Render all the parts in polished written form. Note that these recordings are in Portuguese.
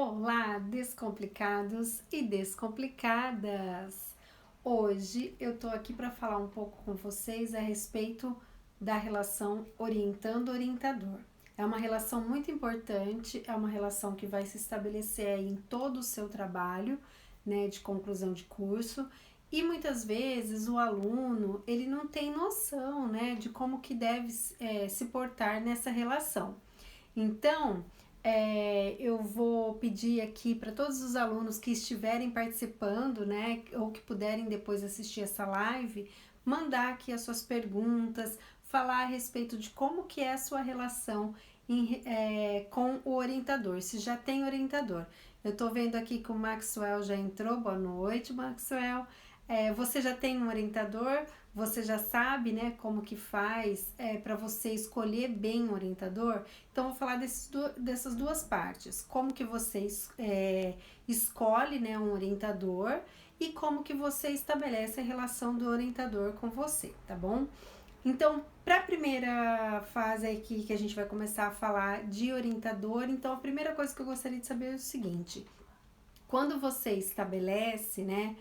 Olá, descomplicados e descomplicadas! Hoje eu tô aqui para falar um pouco com vocês a respeito da relação orientando-orientador. É uma relação muito importante, é uma relação que vai se estabelecer aí em todo o seu trabalho, né, de conclusão de curso, e muitas vezes o aluno, ele não tem noção, né, de como que deve se portar nessa relação. Então, eu vou pedir aqui para todos os alunos que estiverem participando, né, ou que puderem depois assistir essa live, mandar aqui as suas perguntas, falar a respeito de como que é a sua relação com o orientador, se já tem orientador. Eu estou vendo aqui que o Maxwell já entrou. Boa noite, Maxwell. Você já tem um orientador? Você já sabe, né, como que faz para você escolher bem um orientador? Então, vou falar dessas duas partes. Como que você escolhe, né, um orientador e como que você estabelece a relação do orientador com você, tá bom? Então, para a primeira fase aqui que a gente vai começar a falar de orientador, então a primeira coisa que eu gostaria de saber é o seguinte: quando você estabelece, né,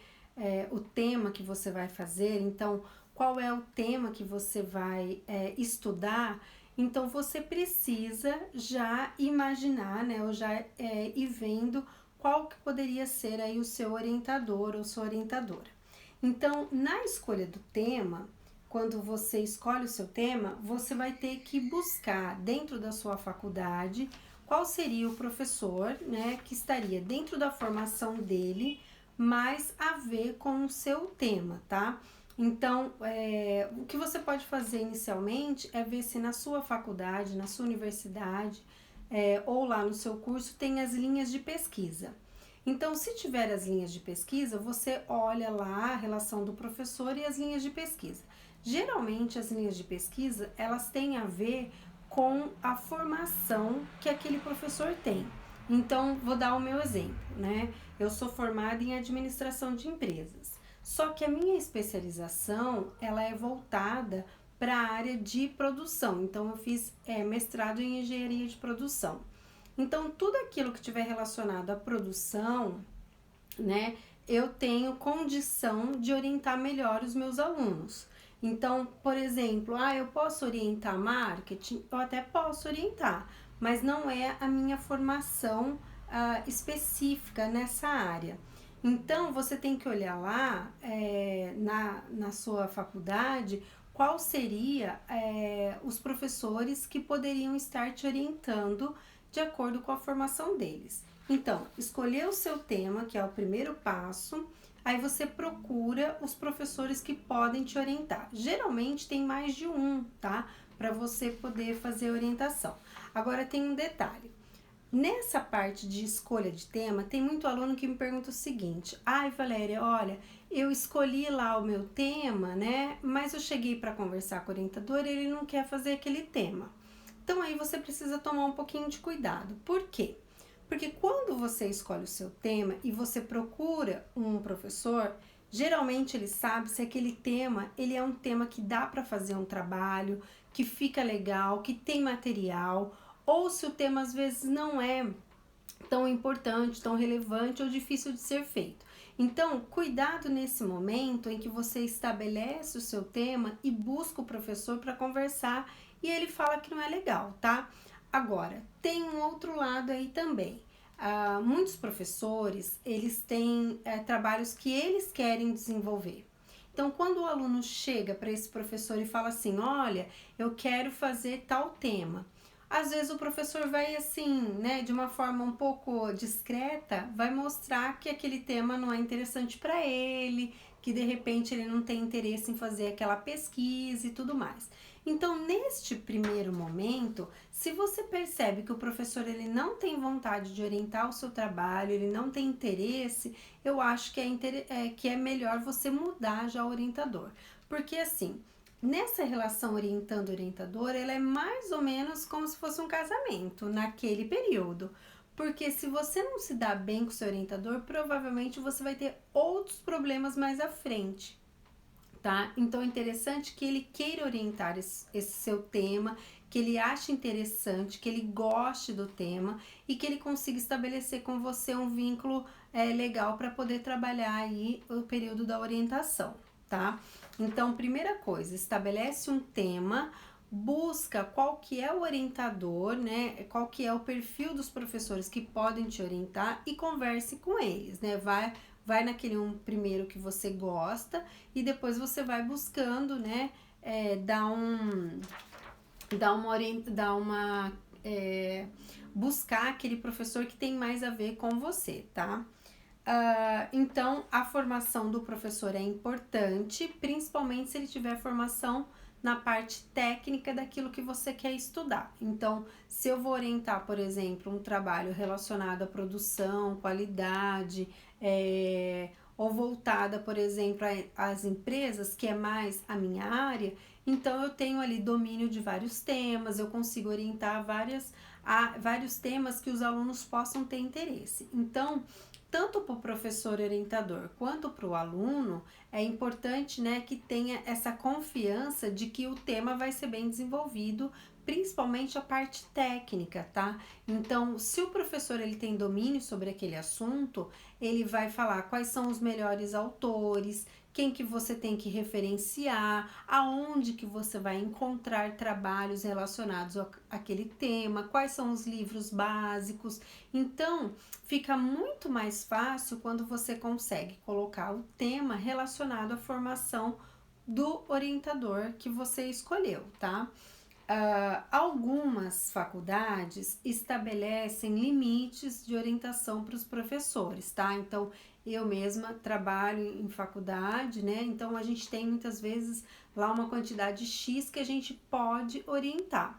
o tema que você vai fazer, então qual é o tema que você vai estudar, então você precisa já imaginar, né, ou já ir vendo qual que poderia ser aí o seu orientador ou sua orientadora. Então, na escolha do tema, quando você escolhe o seu tema, você vai ter que buscar dentro da sua faculdade qual seria o professor, né, que estaria dentro da formação dele, mais a ver com o seu tema, tá? Então, o que você pode fazer inicialmente é ver se na sua faculdade, na sua universidade, ou lá no seu curso, tem as linhas de pesquisa. Então, se tiver as linhas de pesquisa, você olha lá a relação do professor e as linhas de pesquisa. Geralmente, as linhas de pesquisa, elas têm a ver com a formação que aquele professor tem. Então, vou dar o meu exemplo, né? Eu sou formada em administração de empresas, só que a minha especialização, ela é voltada para a área de produção. Então, eu fiz mestrado em engenharia de produção. Então, tudo aquilo que tiver relacionado à produção, né, eu tenho condição de orientar melhor os meus alunos. Então, por exemplo, eu posso orientar marketing? Eu até posso orientar, mas não é a minha formação específica nessa área. Então, você tem que olhar lá na sua faculdade qual seria os professores que poderiam estar te orientando de acordo com a formação deles. Então, escolher o seu tema, que é o primeiro passo, aí você procura os professores que podem te orientar. Geralmente tem mais de um, tá? Para você poder fazer orientação. Agora tem um detalhe. Nessa parte de escolha de tema, tem muito aluno que me pergunta o seguinte: Valéria, olha, eu escolhi lá o meu tema, né? Mas eu cheguei para conversar com o orientador e ele não quer fazer aquele tema. Então aí você precisa tomar um pouquinho de cuidado. Por quê? Porque quando você escolhe o seu tema e você procura um professor, geralmente ele sabe se aquele tema, ele é um tema que dá para fazer um trabalho, que fica legal, que tem material, ou se o tema às vezes não é tão importante, tão relevante ou difícil de ser feito. Então, cuidado nesse momento em que você estabelece o seu tema e busca o professor para conversar e ele fala que não é legal, tá? Agora, tem um outro lado aí também. Muitos professores, eles têm trabalhos que eles querem desenvolver. Então, quando o aluno chega para esse professor e fala assim, olha, eu quero fazer tal tema, às vezes o professor vai assim, né, de uma forma um pouco discreta, vai mostrar que aquele tema não é interessante para ele, que de repente ele não tem interesse em fazer aquela pesquisa e tudo mais. Então, neste primeiro momento, se você percebe que o professor ele não tem vontade de orientar o seu trabalho, ele não tem interesse, eu acho que é melhor você mudar já o orientador. Porque assim, nessa relação orientando-orientador, ela é mais ou menos como se fosse um casamento naquele período. Porque se você não se dá bem com o seu orientador, provavelmente você vai ter outros problemas mais à frente, tá? Então é interessante que ele queira orientar esse seu tema, que ele ache interessante, que ele goste do tema e que ele consiga estabelecer com você um vínculo legal para poder trabalhar aí o período da orientação, tá? Então, primeira coisa, estabelece um tema, busca qual que é o orientador, né? Qual que é o perfil dos professores que podem te orientar e converse com eles, né? Vai naquele um primeiro que você gosta e depois você vai buscando, né? Buscar aquele professor que tem mais a ver com você, tá? Então, a formação do professor é importante, principalmente se ele tiver formação na parte técnica daquilo que você quer estudar. Então, se eu vou orientar, por exemplo, um trabalho relacionado à produção, qualidade, ou voltada, por exemplo, às empresas, que é mais a minha área, então eu tenho ali domínio de vários temas, eu consigo orientar vários temas que os alunos possam ter interesse. Então, tanto para o professor orientador quanto para o aluno, é importante, né, que tenha essa confiança de que o tema vai ser bem desenvolvido, principalmente a parte técnica, tá? Então, se o professor ele tem domínio sobre aquele assunto, ele vai falar quais são os melhores autores, quem que você tem que referenciar, aonde que você vai encontrar trabalhos relacionados àquele tema, quais são os livros básicos. Então, fica muito mais fácil quando você consegue colocar o tema relacionado à formação do orientador que você escolheu, tá? Algumas faculdades estabelecem limites de orientação para os professores, tá? Então, eu mesma trabalho em faculdade, né? Então, a gente tem muitas vezes lá uma quantidade X que a gente pode orientar.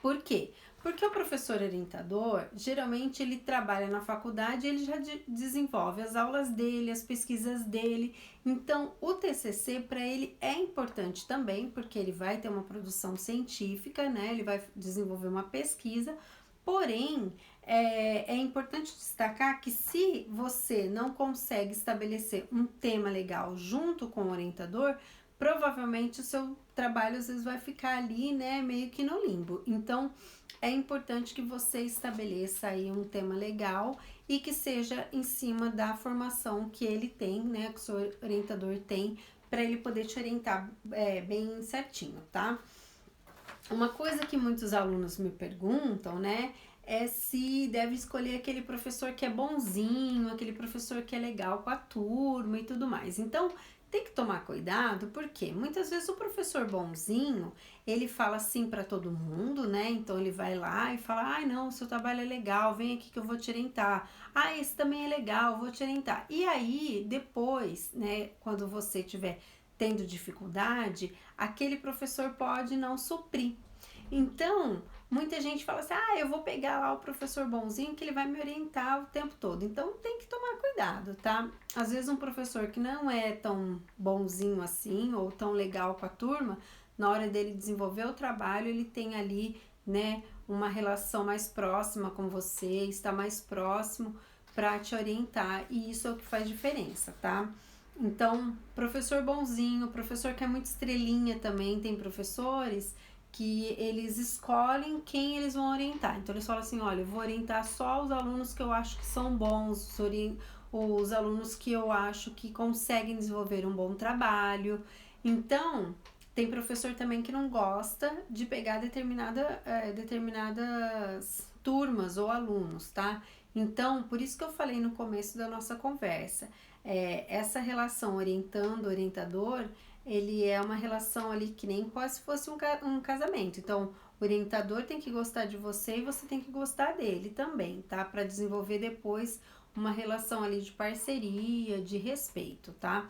Por quê? Porque o professor orientador, geralmente ele trabalha na faculdade, ele já desenvolve as aulas dele, as pesquisas dele. Então, o TCC para ele é importante também, porque ele vai ter uma produção científica, né? Ele vai desenvolver uma pesquisa. Porém, é importante destacar que se você não consegue estabelecer um tema legal junto com o orientador, provavelmente o seu trabalho às vezes vai ficar ali, né, meio que no limbo. Então, é importante que você estabeleça aí um tema legal e que seja em cima da formação que ele tem, né, que o seu orientador tem, para ele poder te orientar bem certinho, tá? Uma coisa que muitos alunos me perguntam, né, é se deve escolher aquele professor que é bonzinho, aquele professor que é legal com a turma e tudo mais. Então, tem que tomar cuidado, porque muitas vezes o professor bonzinho, ele fala sim para todo mundo, né? Então ele vai lá e fala: "Ai, não, o seu trabalho é legal, vem aqui que eu vou te orientar. Ah, esse também é legal, eu vou te orientar". E aí, depois, né, quando você tiver tendo dificuldade, aquele professor pode não suprir. Então, muita gente fala assim: "Ah, eu vou pegar lá o professor bonzinho que ele vai me orientar o tempo todo". Então, tem que tomar cuidado, tá? Às vezes um professor que não é tão bonzinho assim ou tão legal com a turma, na hora dele desenvolver o trabalho, ele tem ali, né, uma relação mais próxima com você, está mais próximo para te orientar, e isso é o que faz diferença, tá? Então, professor bonzinho, professor que é muito estrelinha também, tem professores que eles escolhem quem eles vão orientar. Então, eles falam assim: olha, eu vou orientar só os alunos que eu acho que são bons, os alunos que eu acho que conseguem desenvolver um bom trabalho. Então, tem professor também que não gosta de pegar determinadas turmas ou alunos, tá? Então, por isso que eu falei no começo da nossa conversa, essa relação orientando-orientador, ele é uma relação ali que nem quase se fosse um casamento. Então, o orientador tem que gostar de você e você tem que gostar dele também, tá? Para desenvolver depois uma relação ali de parceria, de respeito, tá?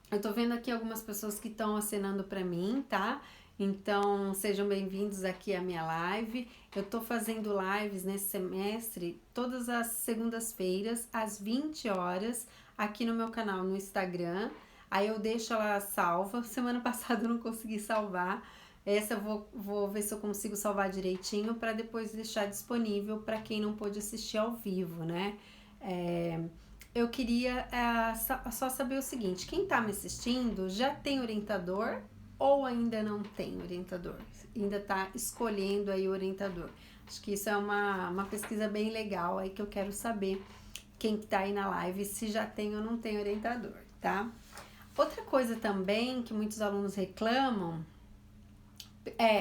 Eu tô vendo aqui algumas pessoas que estão acenando para mim, tá? Então, sejam bem-vindos aqui à minha live. Eu tô fazendo lives nesse semestre todas as segundas-feiras, às 20 horas, aqui no meu canal no Instagram. Aí eu deixo ela salva. Semana passada eu não consegui salvar. Essa eu vou ver se eu consigo salvar direitinho para depois deixar disponível para quem não pôde assistir ao vivo, né? Eu queria só saber o seguinte: quem tá me assistindo já tem orientador ou ainda não tem orientador? Ainda está escolhendo aí o orientador? Acho que isso é uma pesquisa bem legal aí que eu quero saber quem que tá aí na live, se já tem ou não tem orientador, tá? Outra coisa também que muitos alunos reclamam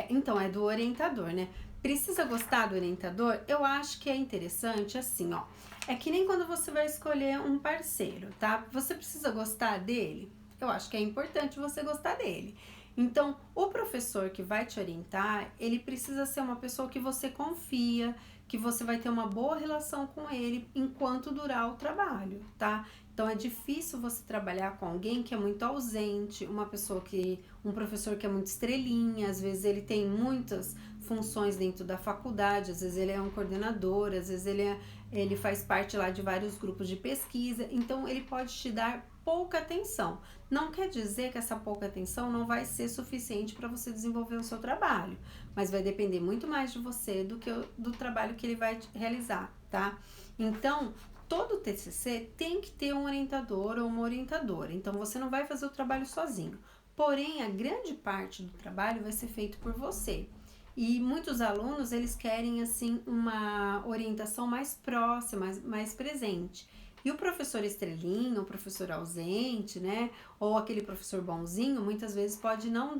então, é do orientador, né? Precisa gostar do orientador? Eu acho que é interessante assim, ó. É que nem quando você vai escolher um parceiro, tá? Você precisa gostar dele? Eu acho que é importante você gostar dele. Então, o professor que vai te orientar, ele precisa ser uma pessoa que você confia, que você vai ter uma boa relação com ele enquanto durar o trabalho, tá? Então é difícil você trabalhar com alguém que é muito ausente, um professor que é muito estrelinha, às vezes ele tem muitas funções dentro da faculdade, às vezes ele é um coordenador, às vezes ele faz parte lá de vários grupos de pesquisa, então ele pode te dar pouca atenção. Não quer dizer que essa pouca atenção não vai ser suficiente para você desenvolver o seu trabalho, mas vai depender muito mais de você do que do trabalho que ele vai realizar, tá? Então, todo TCC tem que ter um orientador ou uma orientadora, então você não vai fazer o trabalho sozinho. Porém, a grande parte do trabalho vai ser feito por você. E muitos alunos, eles querem, assim, uma orientação mais próxima, mais presente. E o professor estrelinha, o professor ausente, né, ou aquele professor bonzinho, muitas vezes pode não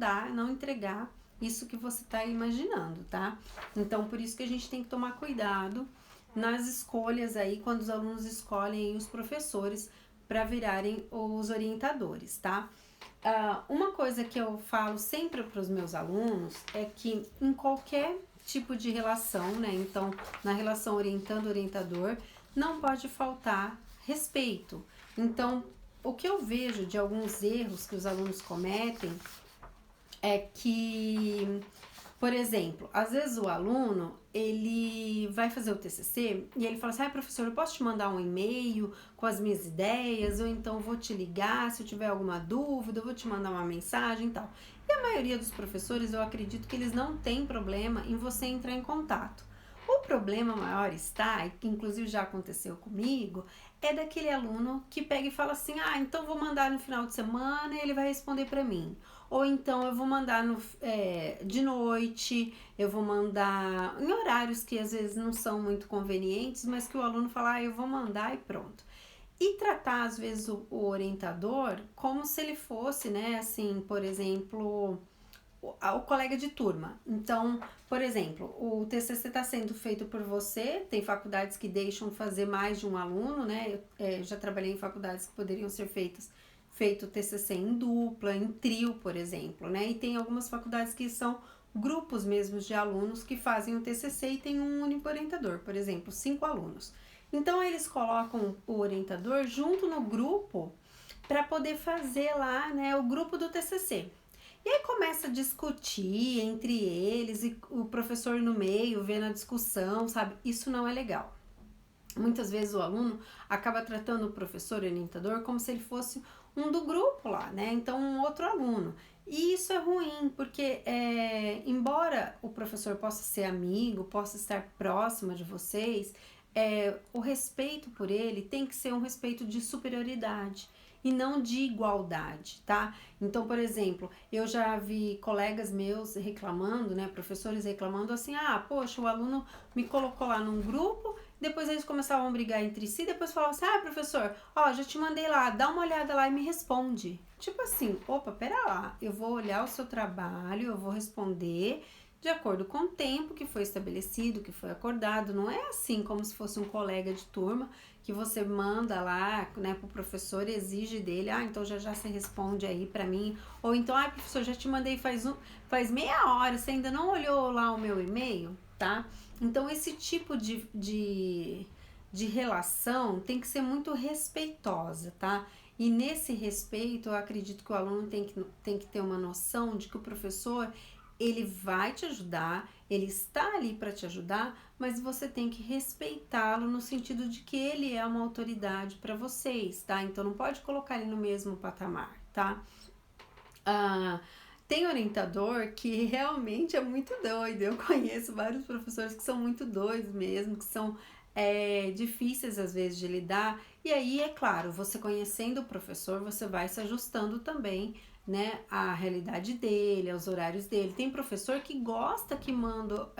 entregar isso que você está imaginando, tá? Então, por isso que a gente tem que tomar cuidado nas escolhas aí, quando os alunos escolhem os professores para virarem os orientadores, tá? Uma coisa que eu falo sempre para os meus alunos é que em qualquer tipo de relação, né? Então, na relação orientando-orientador, não pode faltar respeito. Então, o que eu vejo de alguns erros que os alunos cometem é que, por exemplo, às vezes o aluno, ele vai fazer o TCC e ele fala assim, professor, eu posso te mandar um e-mail com as minhas ideias, ou então vou te ligar se eu tiver alguma dúvida, eu vou te mandar uma mensagem e tal. E a maioria dos professores, eu acredito que eles não têm problema em você entrar em contato. O problema maior está, e que inclusive já aconteceu comigo, é daquele aluno que pega e fala assim, então vou mandar no final de semana e ele vai responder para mim. Ou então eu vou mandar de noite, eu vou mandar em horários que às vezes não são muito convenientes, mas que o aluno fala, eu vou mandar e pronto. E tratar às vezes o orientador como se ele fosse, né, assim, por exemplo, o colega de turma. Então, por exemplo, o TCC está sendo feito por você, tem faculdades que deixam fazer mais de um aluno, né? Eu já trabalhei em faculdades que poderiam ser feito TCC em dupla, em trio, por exemplo, né? E tem algumas faculdades que são grupos mesmo de alunos que fazem o TCC e tem um único orientador, por exemplo, 5 alunos. Então, eles colocam o orientador junto no grupo para poder fazer lá, né, o grupo do TCC. E aí começa a discutir entre eles e o professor no meio, vendo a discussão, sabe? Isso não é legal. Muitas vezes o aluno acaba tratando o professor orientador como se ele fosse um do grupo lá, né? Então, um outro aluno. E isso é ruim, porque embora o professor possa ser amigo, possa estar próximo de vocês, o respeito por ele tem que ser um respeito de superioridade e não de igualdade, tá? Então, por exemplo, eu já vi colegas meus reclamando, né, professores reclamando assim, poxa, o aluno me colocou lá num grupo, depois eles começavam a brigar entre si, depois falavam assim, professor, já te mandei lá, dá uma olhada lá e me responde. Tipo assim, opa, pera lá, eu vou olhar o seu trabalho, eu vou responder de acordo com o tempo que foi estabelecido, que foi acordado. Não é assim como se fosse um colega de turma que você manda lá, né, pro professor e exige dele, então já você responde aí pra mim, ou então, professor, já te mandei faz meia hora, você ainda não olhou lá o meu e-mail, tá? Então, esse tipo de relação tem que ser muito respeitosa, tá? E nesse respeito, eu acredito que o aluno tem que ter uma noção de que o professor, ele vai te ajudar, ele está ali para te ajudar, mas você tem que respeitá-lo no sentido de que ele é uma autoridade para vocês, tá? Então, não pode colocar ele no mesmo patamar, tá? Tem orientador que realmente é muito doido. Eu conheço vários professores que são muito doidos mesmo, que são difíceis às vezes de lidar. E aí, é claro, você conhecendo o professor, você vai se ajustando também né, a realidade dele, aos horários dele. Tem professor que gosta que manda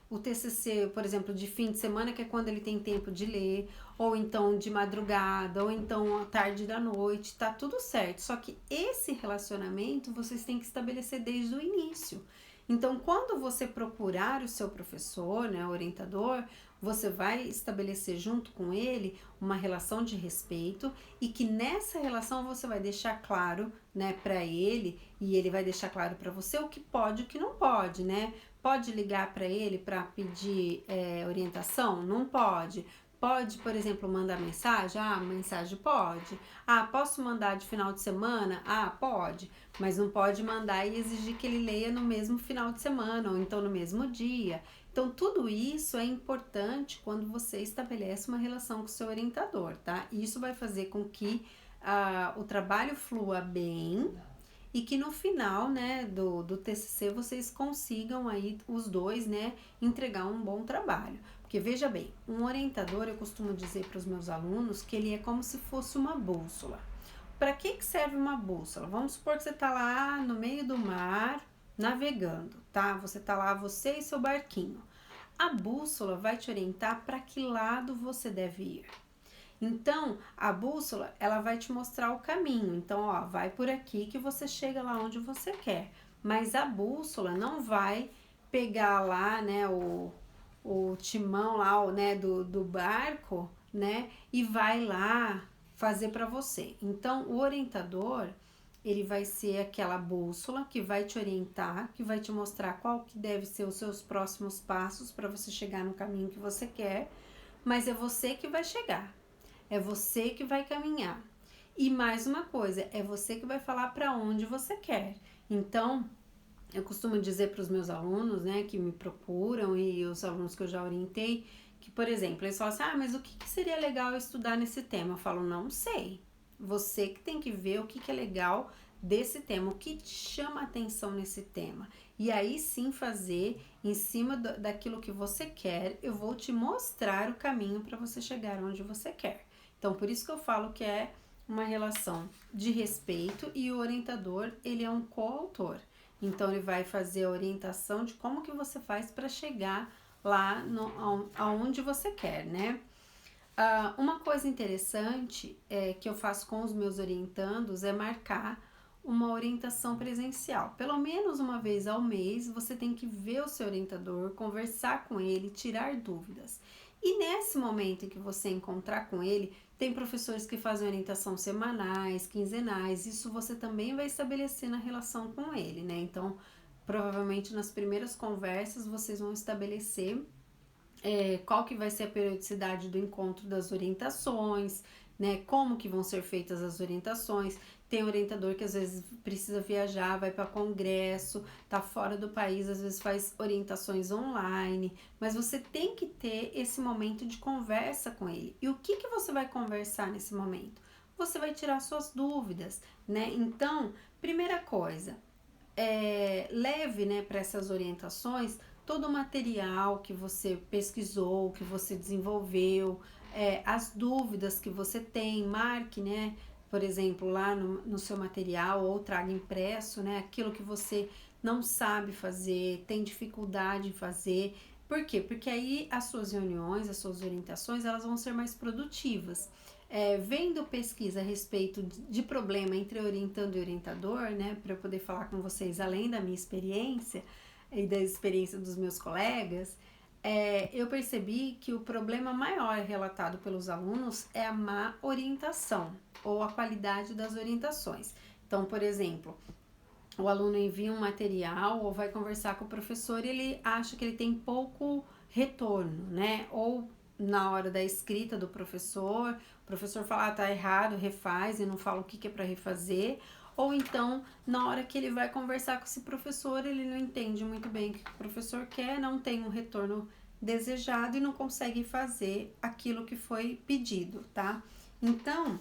o TCC, por exemplo, de fim de semana, que é quando ele tem tempo de ler, ou então de madrugada, ou então à tarde da noite, tá tudo certo. Só que esse relacionamento vocês têm que estabelecer desde o início. Então, quando você procurar o seu professor, né, orientador, você vai estabelecer junto com ele uma relação de respeito e que nessa relação você vai deixar claro, né, para ele e ele vai deixar claro para você o que pode e o que não pode, né? Pode ligar para ele para pedir orientação? Não pode. Pode, por exemplo, mandar mensagem? Ah, mensagem pode. Ah, posso mandar de final de semana? Ah, pode. Mas não pode mandar e exigir que ele leia no mesmo final de semana ou então no mesmo dia. Então, tudo isso é importante quando você estabelece uma relação com o seu orientador, tá? Isso vai fazer com que o trabalho flua bem e que no final, né, do TCC vocês consigam aí os dois, né, entregar um bom trabalho. Porque veja bem, um orientador, eu costumo dizer para os meus alunos que ele é como se fosse uma bússola. Para que serve uma bússola? Vamos supor que você está lá no meio do mar navegando, tá? Você está lá, você e seu barquinho. A bússola vai te orientar para que lado você deve ir. Então, a bússola, ela vai te mostrar o caminho. Então, ó, vai por aqui que você chega lá onde você quer. Mas a bússola não vai pegar lá, né, o timão lá, né, do barco, né, e vai lá fazer para você. Então, o orientador, ele vai ser aquela bússola que vai te orientar, que vai te mostrar qual que deve ser os seus próximos passos para você chegar no caminho que você quer, mas é você que vai chegar. É você que vai caminhar. E mais uma coisa, é você que vai falar para onde você quer. Então, eu costumo dizer para os meus alunos, né, que me procuram e os alunos que eu já orientei, que, por exemplo, eles falam assim, mas o que seria legal eu estudar nesse tema? Eu falo, não sei. Você que tem que ver o que é legal desse tema, o que te chama a atenção nesse tema. E aí sim fazer em cima daquilo que você quer, eu vou te mostrar o caminho para você chegar onde você quer. Então, por isso que eu falo que é uma relação de respeito e o orientador, ele é um coautor. Então, ele vai fazer a orientação de como que você faz para chegar lá aonde você quer, né? Uma coisa interessante que eu faço com os meus orientandos é marcar uma orientação presencial. Pelo menos uma vez ao mês, você tem que ver o seu orientador, conversar com ele, tirar dúvidas. E nesse momento em que você encontrar com ele, tem professores que fazem orientação semanais, quinzenais, isso você também vai estabelecer na relação com ele, né? Então, provavelmente nas primeiras conversas vocês vão estabelecer qual que vai ser a periodicidade do encontro das orientações, né? Como que vão ser feitas as orientações. Tem orientador que às vezes precisa viajar, vai para congresso, tá fora do país, às vezes faz orientações online, mas você tem que ter esse momento de conversa com ele. E o que você vai conversar nesse momento? Você vai tirar suas dúvidas, né? Então, primeira coisa, leve, né, para essas orientações todo o material que você pesquisou, que você desenvolveu, as dúvidas que você tem, marque, né? Por exemplo, lá no seu material ou traga impresso, né? Aquilo que você não sabe fazer, tem dificuldade em fazer. Por quê? Porque aí as suas reuniões, as suas orientações, elas vão ser mais produtivas. Vendo pesquisa a respeito de problema entre orientando e orientador, né? Para eu poder falar com vocês além da minha experiência e da experiência dos meus colegas, eu percebi que o problema maior relatado pelos alunos é a má orientação ou a qualidade das orientações. Então, por exemplo, o aluno envia um material ou vai conversar com o professor e ele acha que ele tem pouco retorno, né? Ou na hora da escrita do professor, o professor fala, tá errado, refaz e não fala o que é para refazer. Ou então, na hora que ele vai conversar com esse professor, ele não entende muito bem o que o professor quer, não tem um retorno desejado e não consegue fazer aquilo que foi pedido, tá? Então,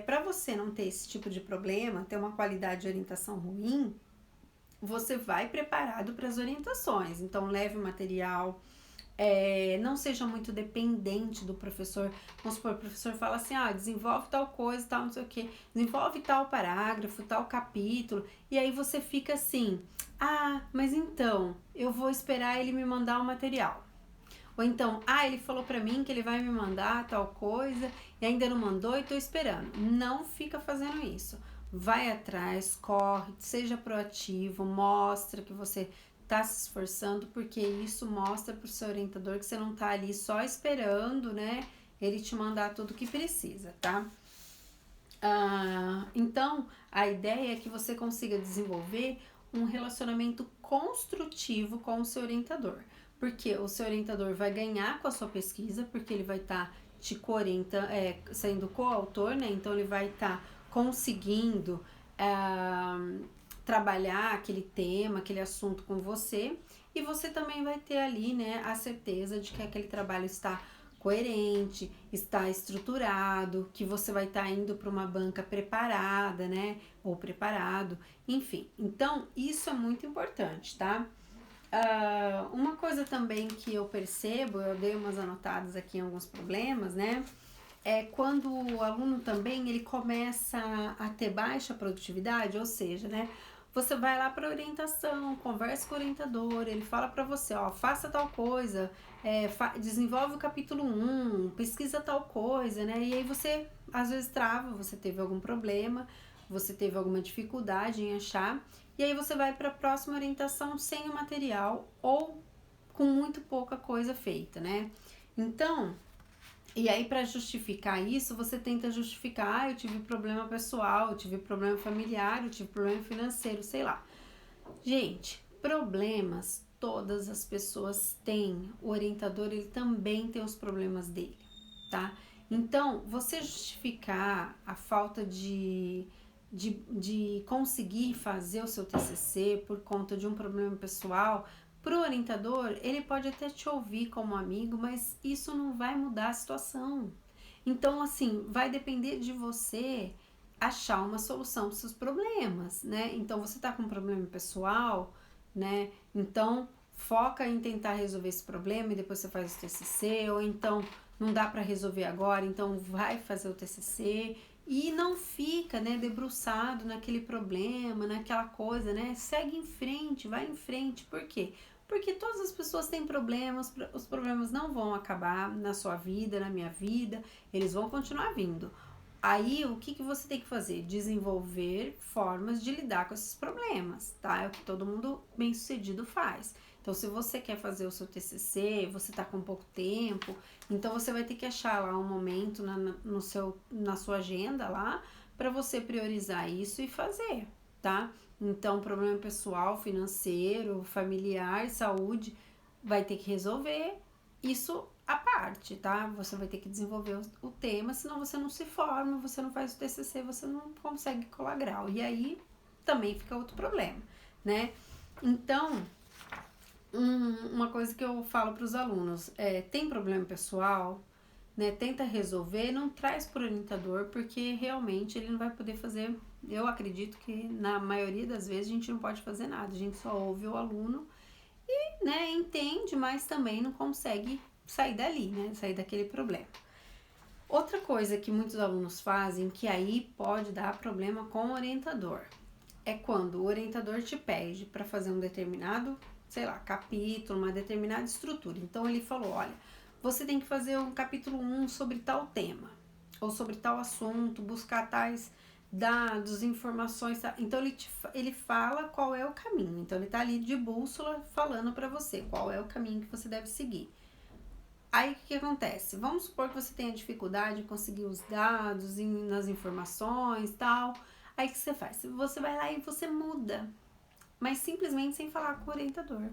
para você não ter esse tipo de problema, ter uma qualidade de orientação ruim, você vai preparado para as orientações. Então, leve o material, Não seja muito dependente do professor. Vamos supor, o professor fala assim, desenvolve tal coisa, tal, não sei o que, desenvolve tal parágrafo, tal capítulo, e aí você fica assim, mas então, eu vou esperar ele me mandar o material. Ou então, ele falou pra mim que ele vai me mandar tal coisa e ainda não mandou e tô esperando. Não fica fazendo isso. Vai atrás, corre, seja proativo, mostra que você tá se esforçando, porque isso mostra pro seu orientador que você não tá ali só esperando, né, ele te mandar tudo que precisa, tá? Então, a ideia é que você consiga desenvolver um relacionamento construtivo com o seu orientador, porque o seu orientador vai ganhar com a sua pesquisa, porque ele vai estar te coorientando, sendo coautor, né? Então, ele vai estar conseguindo trabalhar aquele tema, aquele assunto com você, e você também vai ter ali, né, a certeza de que aquele trabalho está coerente, está estruturado, que você vai estar indo para uma banca preparada, né? Ou preparado, enfim. Então, isso é muito importante, tá? Uma coisa também que eu percebo, eu dei umas anotadas aqui em alguns problemas, né? É quando o aluno também ele começa a ter baixa produtividade, ou seja, né? Você vai lá para orientação, conversa com o orientador, ele fala para você, faça tal coisa, desenvolve o capítulo 1, pesquisa tal coisa, né? E aí você às vezes trava, você teve algum problema, você teve alguma dificuldade em achar, e aí você vai para a próxima orientação sem o material ou com muito pouca coisa feita, né? Então, e aí, para justificar isso, você tenta justificar, eu tive problema pessoal, eu tive problema familiar, eu tive problema financeiro, sei lá. Gente, problemas todas as pessoas têm. O orientador, ele também tem os problemas dele, tá? Então, você justificar a falta de conseguir fazer o seu TCC por conta de um problema pessoal, pro orientador, ele pode até te ouvir como amigo, mas isso não vai mudar a situação. Então, assim, vai depender de você achar uma solução para os seus problemas, né? Então, você tá com um problema pessoal, né? Então, foca em tentar resolver esse problema e depois você faz o TCC, ou então não dá para resolver agora, então vai fazer o TCC e não fica, né, debruçado naquele problema, naquela coisa, né? Segue em frente, vai em frente. Por quê? Porque todas as pessoas têm problemas, os problemas não vão acabar na sua vida, na minha vida, eles vão continuar vindo. Aí, o que você tem que fazer? Desenvolver formas de lidar com esses problemas, tá? É o que todo mundo bem-sucedido faz. Então, se você quer fazer o seu TCC, você tá com pouco tempo, então você vai ter que achar lá um momento na sua agenda lá para você priorizar isso e fazer, tá? Então, problema pessoal, financeiro, familiar, saúde, vai ter que resolver isso à parte, tá? Você vai ter que desenvolver o tema, senão você não se forma, você não faz o TCC, você não consegue colar grau. E aí também fica outro problema, né? Então, uma coisa que eu falo para os alunos tem problema pessoal, né? Tenta resolver, não traz para o orientador, porque realmente ele não vai poder fazer. Eu acredito que na maioria das vezes a gente não pode fazer nada, a gente só ouve o aluno e, né, entende, mas também não consegue sair dali, né? Sair daquele problema. Outra coisa que muitos alunos fazem, que aí pode dar problema com o orientador, é quando o orientador te pede para fazer um determinado, sei lá, capítulo, uma determinada estrutura. Então ele falou, olha, você tem que fazer um capítulo 1 sobre tal tema, ou sobre tal assunto, buscar tais dados, informações, tá? Então ele fala qual é o caminho. Então ele tá ali de bússola falando para você qual é o caminho que você deve seguir. Aí o que acontece? Vamos supor que você tenha dificuldade em conseguir os dados, nas informações e tal. Aí o que você faz? Você vai lá e você muda, mas simplesmente sem falar com o orientador.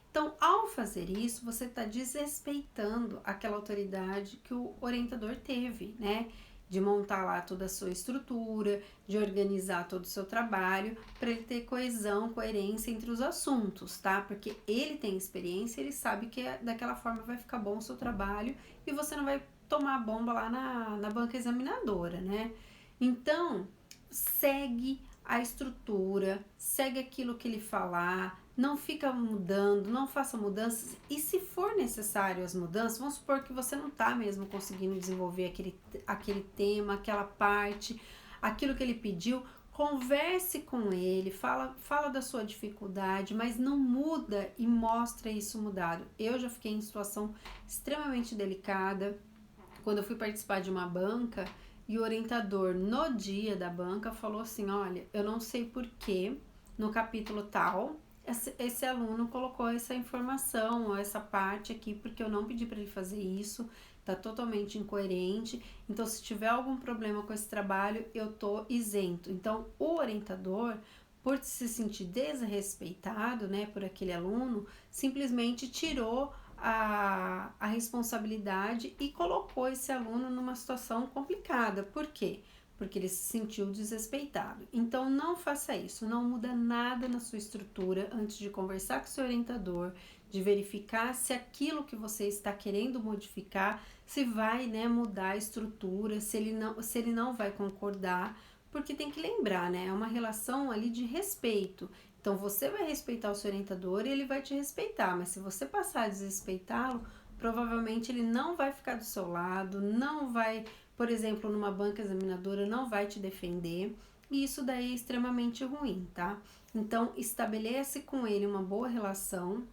Então, ao fazer isso, você está desrespeitando aquela autoridade que o orientador teve, né? De montar lá toda a sua estrutura, de organizar todo o seu trabalho, para ele ter coesão, coerência entre os assuntos, tá? Porque ele tem experiência, ele sabe que daquela forma vai ficar bom o seu trabalho e você não vai tomar bomba lá na banca examinadora, né? Então, segue a estrutura, segue aquilo que ele falar, não fica mudando, não faça mudanças, e se for necessário as mudanças, vamos supor que você não está mesmo conseguindo desenvolver aquele tema, aquela parte, aquilo que ele pediu, converse com ele, fala da sua dificuldade, mas não muda e mostra isso mudado. Eu já fiquei em situação extremamente delicada, quando eu fui participar de uma banca, e o orientador no dia da banca falou assim, olha, eu não sei porquê, no capítulo tal, esse aluno colocou essa informação ou essa parte aqui porque eu não pedi para ele fazer isso, tá totalmente incoerente. Então, se tiver algum problema com esse trabalho, eu tô isento. Então, o orientador, por se sentir desrespeitado, né, por aquele aluno, simplesmente tirou a responsabilidade e colocou esse aluno numa situação complicada. Por quê? Porque ele se sentiu desrespeitado. Então, não faça isso, não muda nada na sua estrutura antes de conversar com o seu orientador, de verificar se aquilo que você está querendo modificar, se vai, né, mudar a estrutura, se ele não vai concordar, porque tem que lembrar, né, é uma relação ali de respeito. Então, você vai respeitar o seu orientador e ele vai te respeitar, mas se você passar a desrespeitá-lo, provavelmente ele não vai ficar do seu lado, não vai, por exemplo, numa banca examinadora, não vai te defender, e isso daí é extremamente ruim, tá? Então, estabelece com ele uma boa relação,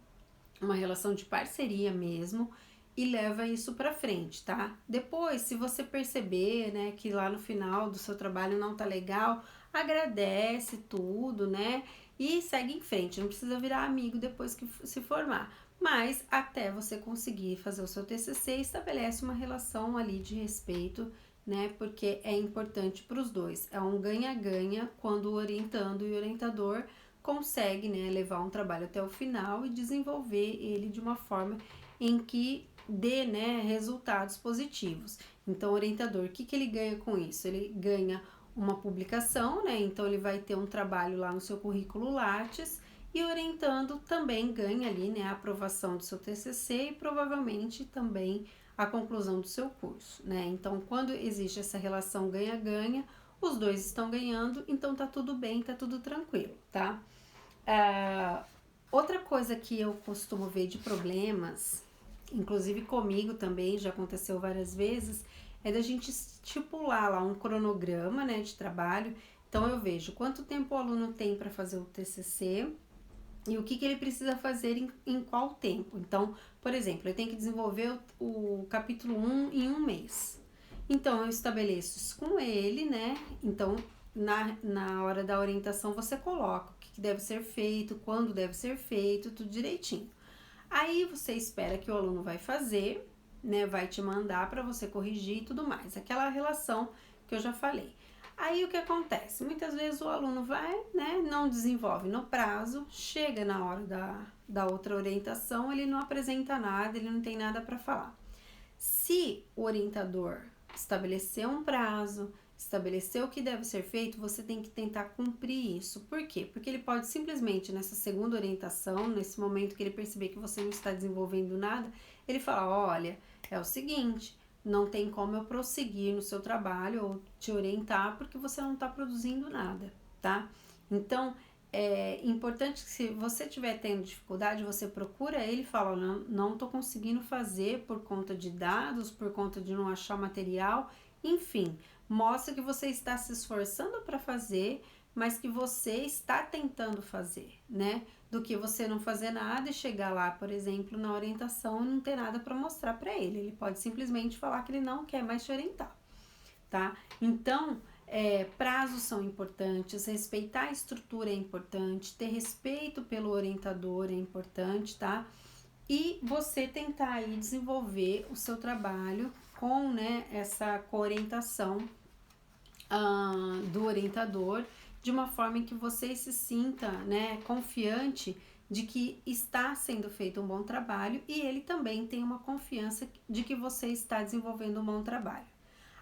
uma relação de parceria mesmo, e leva isso para frente, tá? Depois, se você perceber, né, que lá no final do seu trabalho não tá legal, agradece tudo, né? E segue em frente, não precisa virar amigo depois que se formar. Mas até você conseguir fazer o seu TCC, estabelece uma relação ali de respeito, né? Porque é importante para os dois. É um ganha-ganha quando o orientando e o orientador consegue, né, levar um trabalho até o final e desenvolver ele de uma forma em que dê, né, resultados positivos. Então, o orientador, o que ele ganha com isso? Ele ganha uma publicação, né? Então, ele vai ter um trabalho lá no seu currículo Lattes, e orientando também ganha ali, né, a aprovação do seu TCC e provavelmente também a conclusão do seu curso, né? Então, quando existe essa relação ganha-ganha, os dois estão ganhando, então tá tudo bem, tá tudo tranquilo, tá? Outra coisa que eu costumo ver de problemas, inclusive comigo também, já aconteceu várias vezes, é da gente estipular lá um cronograma, né, de trabalho. Então, eu vejo quanto tempo o aluno tem para fazer o TCC e o que ele precisa fazer em qual tempo. Então, por exemplo, eu tenho que desenvolver o capítulo 1 em um mês. Então, eu estabeleço isso com ele, né? Então, na hora da orientação, você coloca o que deve ser feito, quando deve ser feito, tudo direitinho. Aí, você espera que o aluno vai fazer, né? Vai te mandar para você corrigir e tudo mais. Aquela relação que eu já falei. Aí, o que acontece? Muitas vezes o aluno vai, né? Não desenvolve no prazo, chega na hora da outra orientação, ele não apresenta nada, ele não tem nada para falar. Se o orientador estabeleceu um prazo, estabeleceu o que deve ser feito, você tem que tentar cumprir isso. Por quê? Porque ele pode simplesmente, nessa segunda orientação, nesse momento que ele perceber que você não está desenvolvendo nada, ele fala, olha, é o seguinte, não tem como eu prosseguir no seu trabalho ou te orientar porque você não está produzindo nada, tá? Então, é importante que se você estiver tendo dificuldade, você procura ele e fala, não tô conseguindo fazer por conta de dados, por conta de não achar material, enfim, mostra que você está se esforçando para fazer, mas que você está tentando fazer, né? Do que você não fazer nada e chegar lá, por exemplo, na orientação e não ter nada para mostrar para ele. Ele pode simplesmente falar que ele não quer mais te orientar, tá? Então, prazos são importantes, respeitar a estrutura é importante, ter respeito pelo orientador é importante, tá? E você tentar aí desenvolver o seu trabalho com, né, essa coorientação do orientador, de uma forma em que você se sinta, né, confiante de que está sendo feito um bom trabalho e ele também tem uma confiança de que você está desenvolvendo um bom trabalho.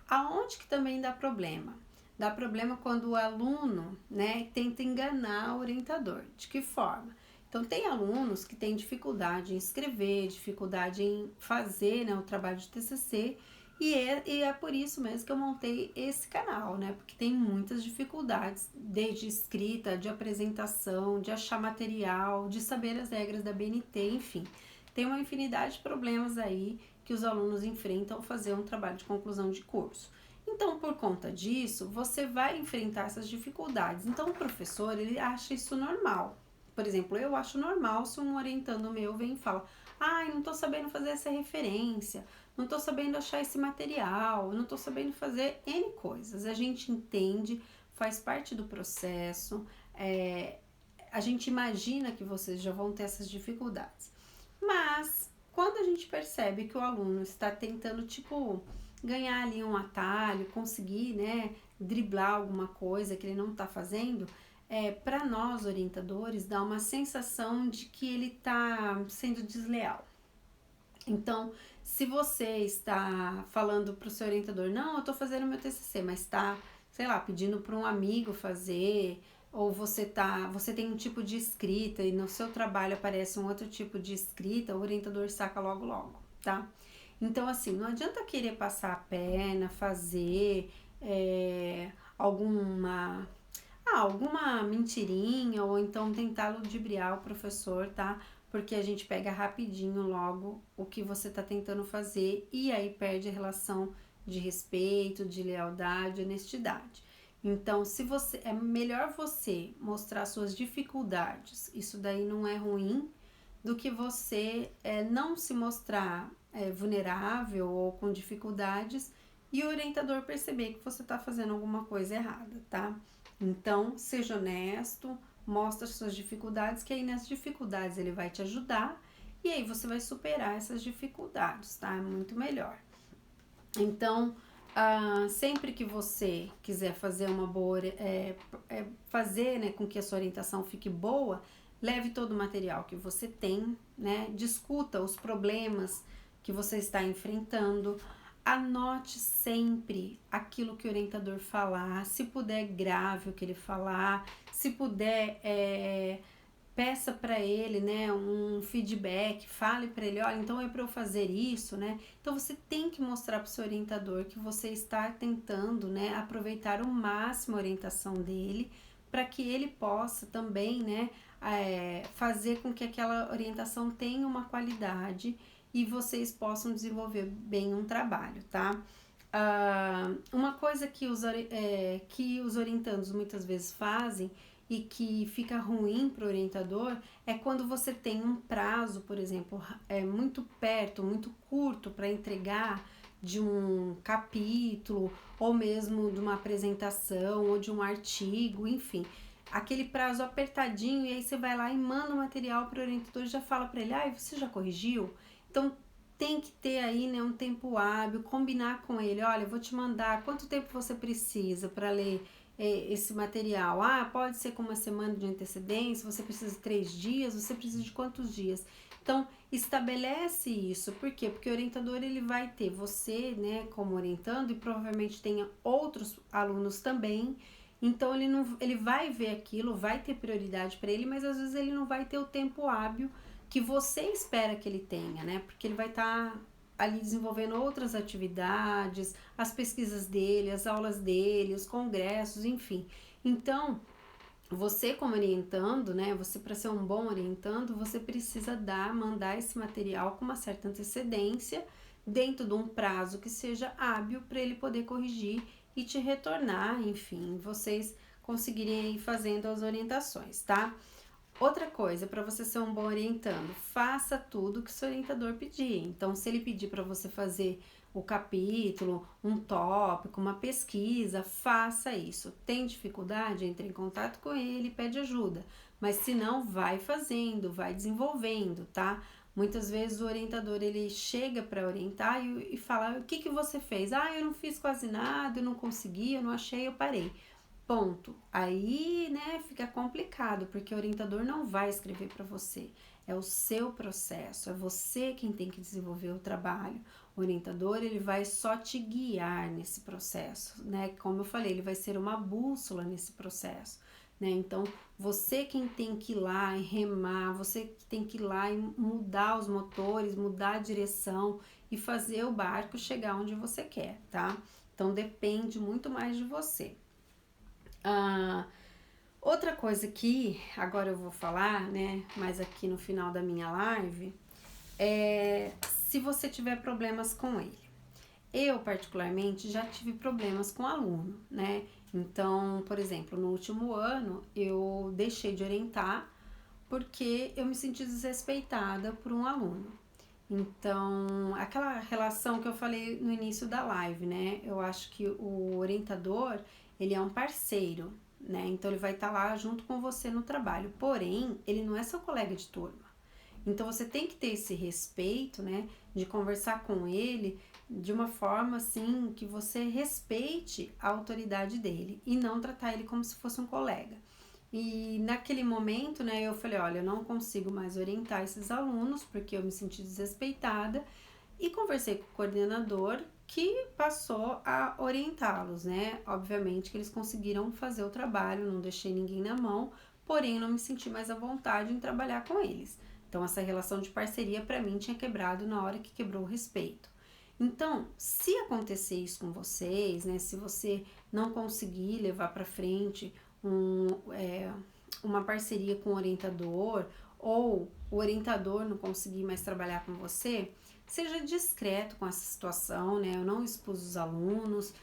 Aonde que também dá problema? Dá problema quando o aluno, né, tenta enganar o orientador. De que forma? Então, tem alunos que têm dificuldade em escrever, dificuldade em fazer, né, o trabalho de TCC, E é por isso mesmo que eu montei esse canal, né? Porque tem muitas dificuldades, desde escrita, de apresentação, de achar material, de saber as regras da BNT, enfim. Tem uma infinidade de problemas aí que os alunos enfrentam ao fazer um trabalho de conclusão de curso. Então, por conta disso, você vai enfrentar essas dificuldades. Então, o professor, ele acha isso normal. Por exemplo, eu acho normal se um orientando meu vem e fala: ai, não tô sabendo fazer essa referência, não estou sabendo achar esse material, não estou sabendo fazer N coisas. A gente entende, faz parte do processo, a gente imagina que vocês já vão ter essas dificuldades. Mas, quando a gente percebe que o aluno está tentando, tipo, ganhar ali um atalho, conseguir, né, driblar alguma coisa que ele não está fazendo, para nós orientadores dá uma sensação de que ele está sendo desleal. Então, se você está falando para o seu orientador, não, eu estou fazendo meu TCC, mas está, sei lá, pedindo para um amigo fazer, ou você tem um tipo de escrita e no seu trabalho aparece um outro tipo de escrita, o orientador saca logo logo, tá? Então, assim, não adianta querer passar a perna, fazer alguma mentirinha ou então tentar ludibriar o professor, tá? Porque a gente pega rapidinho logo o que você tá tentando fazer e aí perde a relação de respeito, de lealdade, honestidade. Então, se você é melhor você mostrar suas dificuldades, isso daí não é ruim, do que você não se mostrar vulnerável ou com dificuldades e o orientador perceber que você está fazendo alguma coisa errada, tá? Então, seja honesto, mostra suas dificuldades, que aí nas dificuldades ele vai te ajudar e aí você vai superar essas dificuldades, tá? É muito melhor. Então, sempre que você quiser fazer uma boa, fazer, né, com que a sua orientação fique boa, leve todo o material que você tem, né? Discuta os problemas que você está enfrentando. Anote sempre aquilo que o orientador falar. Se puder, grave o que ele falar. Se puder, peça para ele, né, um feedback, fale para ele, olha, então é para eu fazer isso, né? Então você tem que mostrar para o seu orientador que você está tentando, né, aproveitar o máximo a orientação dele, para que ele possa também, né, fazer com que aquela orientação tenha uma qualidade e vocês possam desenvolver bem um trabalho, tá? Uma coisa que os orientandos muitas vezes fazem e que fica ruim para o orientador é quando você tem um prazo, por exemplo, muito perto, muito curto para entregar de um capítulo ou mesmo de uma apresentação ou de um artigo, enfim, aquele prazo apertadinho e aí você vai lá e manda o material para o orientador e já fala para ele, você já corrigiu? Então tem que ter aí, né, um tempo hábil, combinar com ele, olha, eu vou te mandar, quanto tempo você precisa para ler esse material? Pode ser com uma semana de antecedência, você precisa de 3 dias, você precisa de quantos dias? Então, estabelece isso, por quê? Porque o orientador, ele vai ter você, né, como orientando e provavelmente tenha outros alunos também, então ele vai ver aquilo, vai ter prioridade para ele, mas às vezes ele não vai ter o tempo hábil que você espera que ele tenha, né? Porque ele vai estar ali desenvolvendo outras atividades, as pesquisas dele, as aulas dele, os congressos, enfim. Então, você como orientando, né? Você para ser um bom orientando, você precisa mandar esse material com uma certa antecedência, dentro de um prazo que seja hábil para ele poder corrigir e te retornar, enfim, vocês conseguirem ir fazendo as orientações, tá? Outra coisa, para você ser um bom orientando, faça tudo que o seu orientador pedir. Então, se ele pedir para você fazer o capítulo, um tópico, uma pesquisa, faça isso. Tem dificuldade? Entre em contato com ele, pede ajuda. Mas se não, vai fazendo, vai desenvolvendo, tá? Muitas vezes o orientador, ele chega para orientar e fala, o que você fez? Eu não fiz quase nada, eu não consegui, eu não achei, eu parei. Ponto. Aí, né, fica complicado, porque o orientador não vai escrever para você. É o seu processo, é você quem tem que desenvolver o trabalho. O orientador, ele vai só te guiar nesse processo, né? Como eu falei, ele vai ser uma bússola nesse processo. né? Então, você quem tem que ir lá e remar, você que tem que ir lá e mudar os motores, mudar a direção e fazer o barco chegar onde você quer, tá? Então, depende muito mais de você. Outra coisa que agora eu vou falar, né, mas aqui no final da minha live, é se você tiver problemas com ele. Eu, particularmente, já tive problemas com aluno, né? Então, por exemplo, no último ano, eu deixei de orientar porque eu me senti desrespeitada por um aluno. Então, aquela relação que eu falei no início da live, né? Eu acho que o orientador, ele é um parceiro, né? Então, ele vai estar lá junto com você no trabalho. Porém, ele não é seu colega de turma. Então, você tem que ter esse respeito, né? De conversar com ele de uma forma, assim, que você respeite a autoridade dele e não tratar ele como se fosse um colega. E naquele momento, né, eu falei, olha, eu não consigo mais orientar esses alunos porque eu me senti desrespeitada e conversei com o coordenador que passou a orientá-los, né? Obviamente que eles conseguiram fazer o trabalho, não deixei ninguém na mão, porém eu não me senti mais à vontade em trabalhar com eles. Então essa relação de parceria para mim tinha quebrado na hora que quebrou o respeito. Então, se acontecer isso com vocês, né, se você não conseguir levar para frente uma parceria com o orientador ou o orientador não conseguir mais trabalhar com você, seja discreto com essa situação, né? Eu não expus os alunos.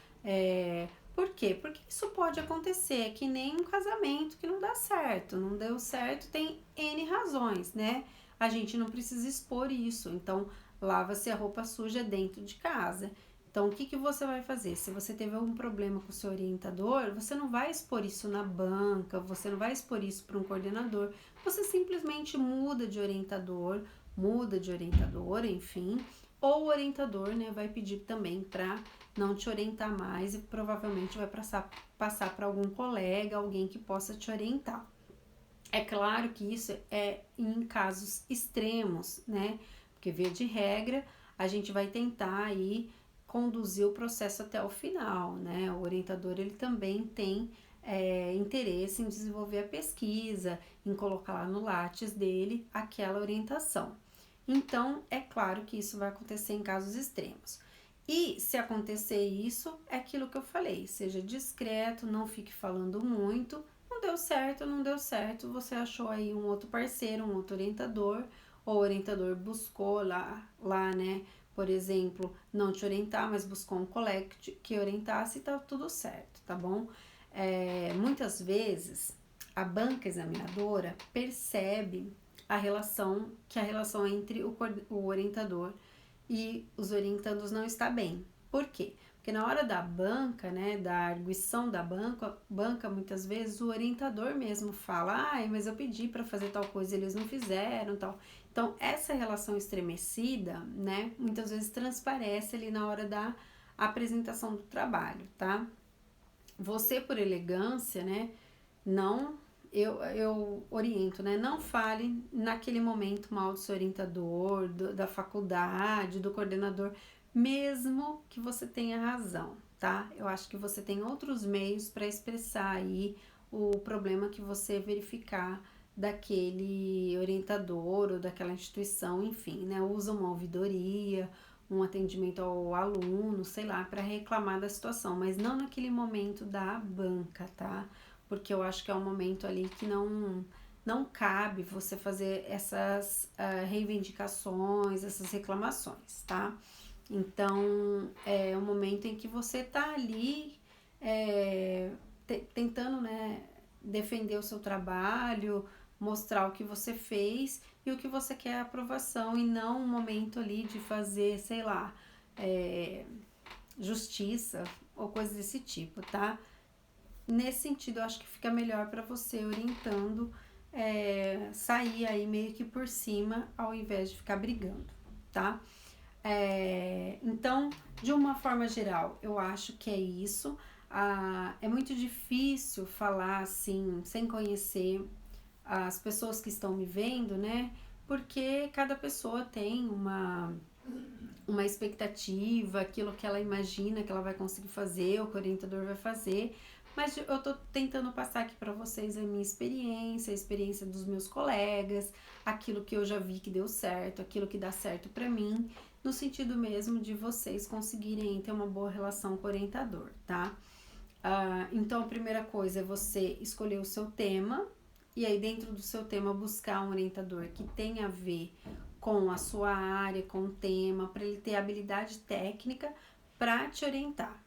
Por quê? Porque isso pode acontecer, é que nem um casamento que não dá certo. Não deu certo, tem N razões, né? A gente não precisa expor isso. Então, lava-se a roupa suja dentro de casa. Então, o que você vai fazer? Se você teve algum problema com o seu orientador, você não vai expor isso na banca, você não vai expor isso para um coordenador. Você simplesmente muda de orientador, enfim. Ou o orientador, né, vai pedir também para não te orientar mais e provavelmente vai passar para algum colega, alguém que possa te orientar. É claro que isso é em casos extremos, né? Porque, via de regra, a gente vai tentar aí conduzir o processo até o final, né? O orientador, ele também tem interesse em desenvolver a pesquisa, em colocar lá no Lattes dele aquela orientação. Então, é claro que isso vai acontecer em casos extremos. E se acontecer isso, é aquilo que eu falei, seja discreto, não fique falando muito. Não deu certo, não deu certo, você achou aí um outro parceiro, um outro orientador, ou o orientador buscou lá, né, por exemplo, não te orientar, mas buscou um colega que orientasse e tá tudo certo, tá bom? Muitas vezes, a banca examinadora percebe a relação entre o orientador e os orientandos não está bem. Por quê? Porque na hora da banca, né, da arguição da banca, muitas vezes o orientador mesmo fala, mas eu pedi para fazer tal coisa, eles não fizeram, tal. Então, essa relação estremecida, né, muitas vezes transparece ali na hora da apresentação do trabalho, tá? Você, por elegância, né, não... Eu oriento, né? Não fale naquele momento mal do seu orientador, da faculdade, do coordenador, mesmo que você tenha razão, tá? Eu acho que você tem outros meios para expressar aí o problema que você verificar daquele orientador ou daquela instituição, enfim, né? Usa uma ouvidoria, um atendimento ao aluno, sei lá, para reclamar da situação, mas não naquele momento da banca, tá? Porque eu acho que é um momento ali que não cabe você fazer essas reivindicações, essas reclamações, tá? Então, é um momento em que você tá ali tentando, né, defender o seu trabalho, mostrar o que você fez e o que você quer aprovação, e não um momento ali de fazer, sei lá, justiça ou coisa desse tipo, tá? Nesse sentido, eu acho que fica melhor para você orientando, sair aí meio que por cima, ao invés de ficar brigando, tá? Então, de uma forma geral, eu acho que é isso. É muito difícil falar assim, sem conhecer as pessoas que estão me vendo, né? Porque cada pessoa tem uma expectativa, aquilo que ela imagina que ela vai conseguir fazer, o que o orientador vai fazer, mas eu tô tentando passar aqui para vocês a minha experiência, a experiência dos meus colegas, aquilo que eu já vi que deu certo, aquilo que dá certo para mim, no sentido mesmo de vocês conseguirem ter uma boa relação com o orientador, tá? Então a primeira coisa é você escolher o seu tema e aí dentro do seu tema buscar um orientador que tenha a ver com a sua área, com o tema, para ele ter habilidade técnica para te orientar.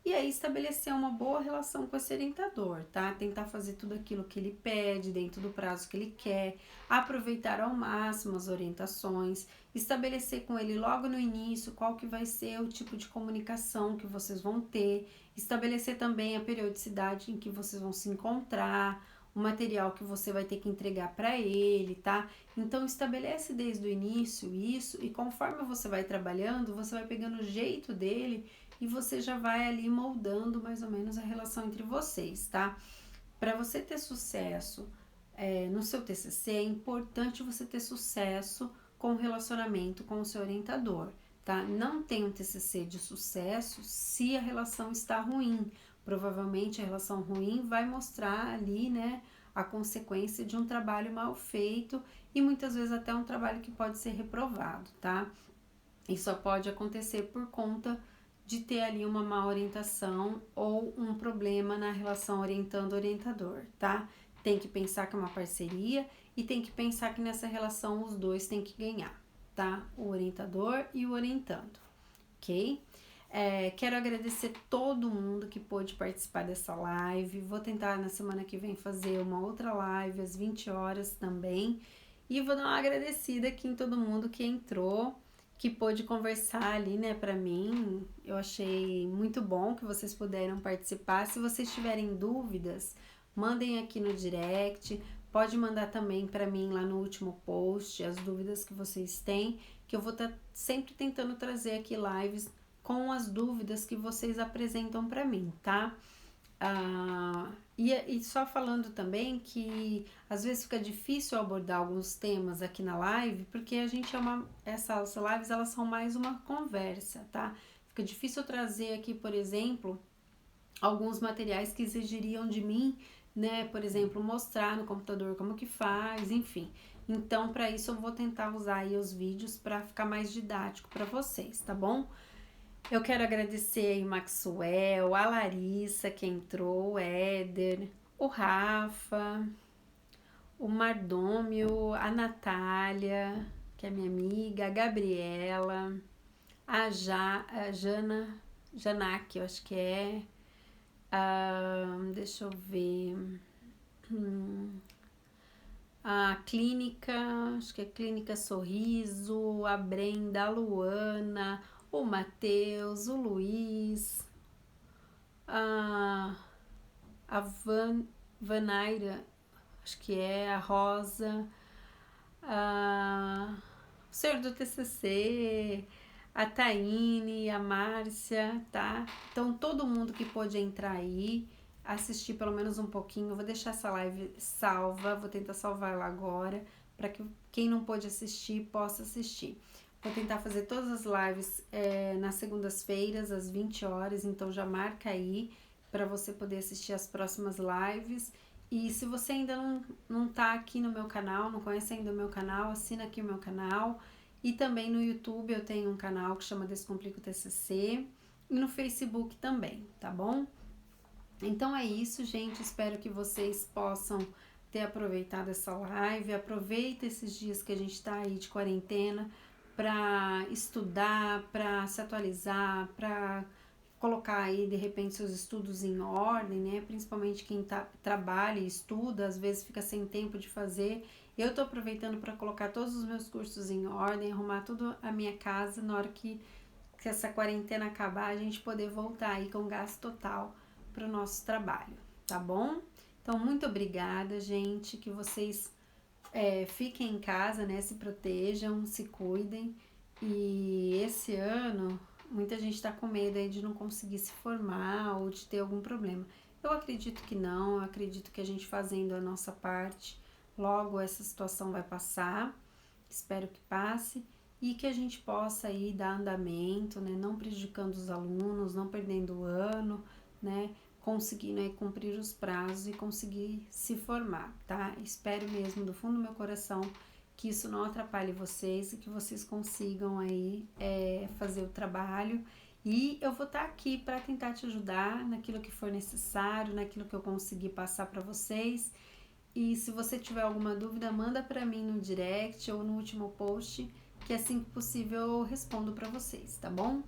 E aí estabelecer uma boa relação com esse orientador, tá? Tentar fazer tudo aquilo que ele pede dentro do prazo que ele quer, aproveitar ao máximo as orientações, estabelecer com ele logo no início qual que vai ser o tipo de comunicação que vocês vão ter, estabelecer também a periodicidade em que vocês vão se encontrar, o material que você vai ter que entregar para ele, tá? Então estabelece desde o início isso e conforme você vai trabalhando, você vai pegando o jeito dele e você já vai ali moldando mais ou menos a relação entre vocês, tá? Para você ter sucesso no seu TCC, é importante você ter sucesso com o relacionamento com o seu orientador, tá? Não tem um TCC de sucesso se a relação está ruim. Provavelmente a relação ruim vai mostrar ali, né, a consequência de um trabalho mal feito e muitas vezes até um trabalho que pode ser reprovado, tá? Isso só pode acontecer por conta de ter ali uma má orientação ou um problema na relação orientando-orientador, tá? Tem que pensar que é uma parceria e tem que pensar que nessa relação os dois têm que ganhar, tá? O orientador e o orientando, ok? Quero agradecer todo mundo que pôde participar dessa live. Vou tentar na semana que vem fazer uma outra live às 20 horas também. E vou dar uma agradecida aqui em todo mundo que entrou, que pôde conversar ali, né, pra mim. Eu achei muito bom que vocês puderam participar. Se vocês tiverem dúvidas, mandem aqui no direct. Pode mandar também para mim lá no último post as dúvidas que vocês têm, que eu vou estar sempre tentando trazer aqui lives com as dúvidas que vocês apresentam para mim, tá? E só falando também que às vezes fica difícil abordar alguns temas aqui na live, porque a gente essas lives elas são mais uma conversa, tá? Fica difícil trazer aqui, por exemplo, alguns materiais que exigiriam de mim, né? Por exemplo, mostrar no computador como que faz, enfim. Então, para isso eu vou tentar usar aí os vídeos para ficar mais didático para vocês, tá bom? Eu quero agradecer aí o Maxwell, a Larissa que entrou, o Éder, o Rafa, o Mardômio, a Natália, que é minha amiga, a Gabriela, a Jana, Janak, eu acho que é. Deixa eu ver. A Clínica, acho que é Clínica Sorriso, a Brenda, a Luana, o Matheus, o Luiz, a, Vanaira, acho que é a Rosa, o senhor do TCC, a Taine, a Márcia, tá? Então todo mundo que pôde entrar aí, assistir pelo menos um pouquinho, eu vou deixar essa live salva, vou tentar salvar ela agora, para que quem não pôde assistir possa assistir. Vou tentar fazer todas as lives nas segundas-feiras, às 20 horas, então já marca aí para você poder assistir as próximas lives. E se você ainda não tá aqui no meu canal, não conhece ainda o meu canal, assina aqui o meu canal. E também no YouTube eu tenho um canal que chama Descomplica o TCC e no Facebook também, tá bom? Então é isso, gente. Espero que vocês possam ter aproveitado essa live. Aproveita esses dias que a gente tá aí de quarentena para estudar, para se atualizar, para colocar aí de repente seus estudos em ordem, né? Principalmente quem trabalha e estuda, às vezes fica sem tempo de fazer. Eu tô aproveitando para colocar todos os meus cursos em ordem, arrumar tudo a minha casa na hora que essa quarentena acabar, a gente poder voltar aí com gasto total para o nosso trabalho, tá bom? Então, muito obrigada, gente, que vocês fiquem em casa, né? Se protejam, se cuidem. E esse ano, muita gente está com medo aí de não conseguir se formar ou de ter algum problema. Eu acredito que não, eu acredito que a gente fazendo a nossa parte, logo essa situação vai passar, espero que passe, e que a gente possa aí dar andamento, né? Não prejudicando os alunos, não perdendo o ano, né? conseguindo aí cumprir os prazos e conseguir se formar, tá? Espero mesmo do fundo do meu coração que isso não atrapalhe vocês e que vocês consigam aí fazer o trabalho. E eu vou estar aqui para tentar te ajudar naquilo que for necessário, naquilo que eu conseguir passar para vocês. E se você tiver alguma dúvida, manda para mim no direct ou no último post, que assim que possível eu respondo para vocês, tá bom?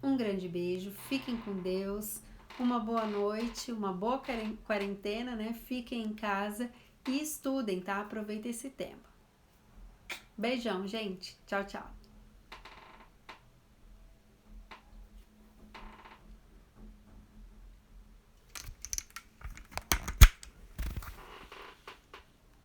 Um grande beijo, fiquem com Deus, uma boa noite, uma boa quarentena, né? Fiquem em casa e estudem, tá? Aproveitem esse tempo. Beijão, gente. Tchau, tchau.